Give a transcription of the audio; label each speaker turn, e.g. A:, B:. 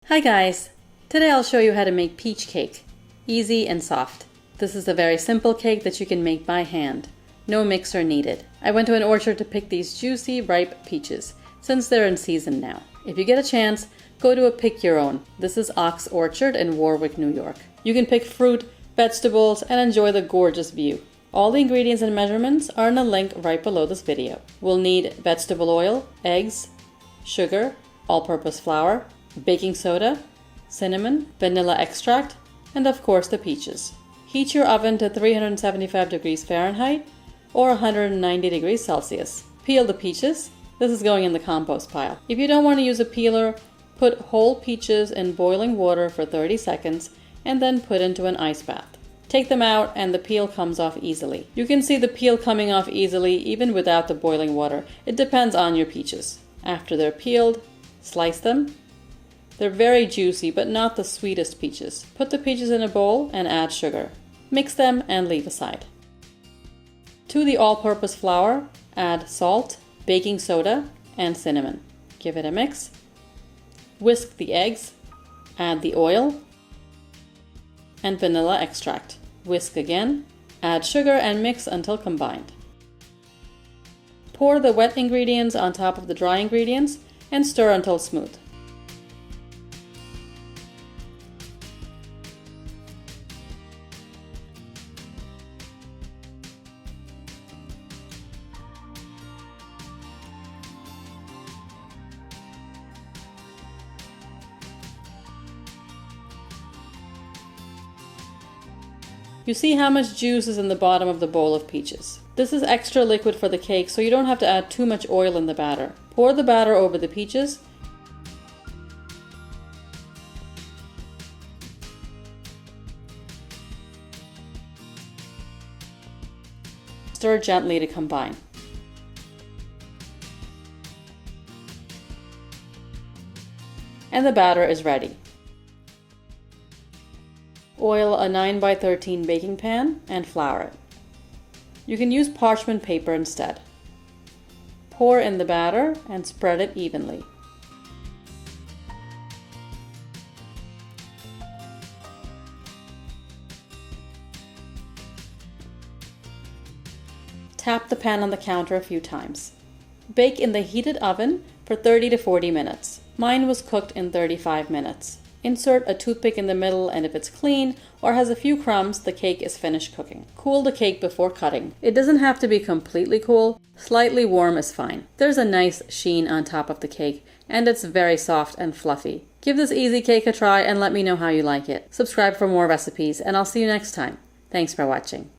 A: Hi guys! Today I'll show you how to make peach cake. Easy and soft. This is a very simple cake that you can make by hand. No mixer needed. I went to an orchard to pick these juicy, ripe peaches, since they're in season now. If you get a chance, go to a pick your own. This is Ox Orchard in Warwick, New York. You can pick fruit, vegetables, and enjoy the gorgeous view. All the ingredients and measurements are in a link right below this video. We'll need vegetable oil, eggs, sugar, all-purpose flour, baking soda, cinnamon, vanilla extract, and of course the peaches. Heat your oven to 375 degrees Fahrenheit or 190 degrees Celsius. Peel the peaches. This is going in the compost pile. If you don't want to use a peeler, put whole peaches in boiling water for 30 seconds and then put into an ice bath. Take them out and the peel comes off easily. You can see the peel coming off easily even without the boiling water. It depends on your peaches. After they're peeled, slice them. They're very juicy, but not the sweetest peaches. Put the peaches in a bowl and add sugar. Mix them and leave aside. To the all-purpose flour, add salt, baking soda, and cinnamon. Give it a mix. Whisk the eggs, add the oil, and vanilla extract. Whisk again, add sugar and mix until combined. Pour the wet ingredients on top of the dry ingredients and stir until smooth. You see how much juice is in the bottom of the bowl of peaches. This is extra liquid for the cake, so you don't have to add too much oil in the batter. Pour the batter over the peaches. Stir gently to combine. And the batter is ready. Oil a 9 by 13 baking pan and flour it. You can use parchment paper instead. Pour in the batter and spread it evenly. Tap the pan on the counter a few times. Bake in the heated oven for 30 to 40 minutes. Mine was cooked in 35 minutes. Insert a toothpick in the middle, and if it's clean or has a few crumbs, the cake is finished cooking. Cool the cake before cutting. It doesn't have to be completely cool. Slightly warm is fine. There's a nice sheen on top of the cake, and it's very soft and fluffy. Give this easy cake a try and let me know how you like it. Subscribe for more recipes, and I'll see you next time. Thanks for watching.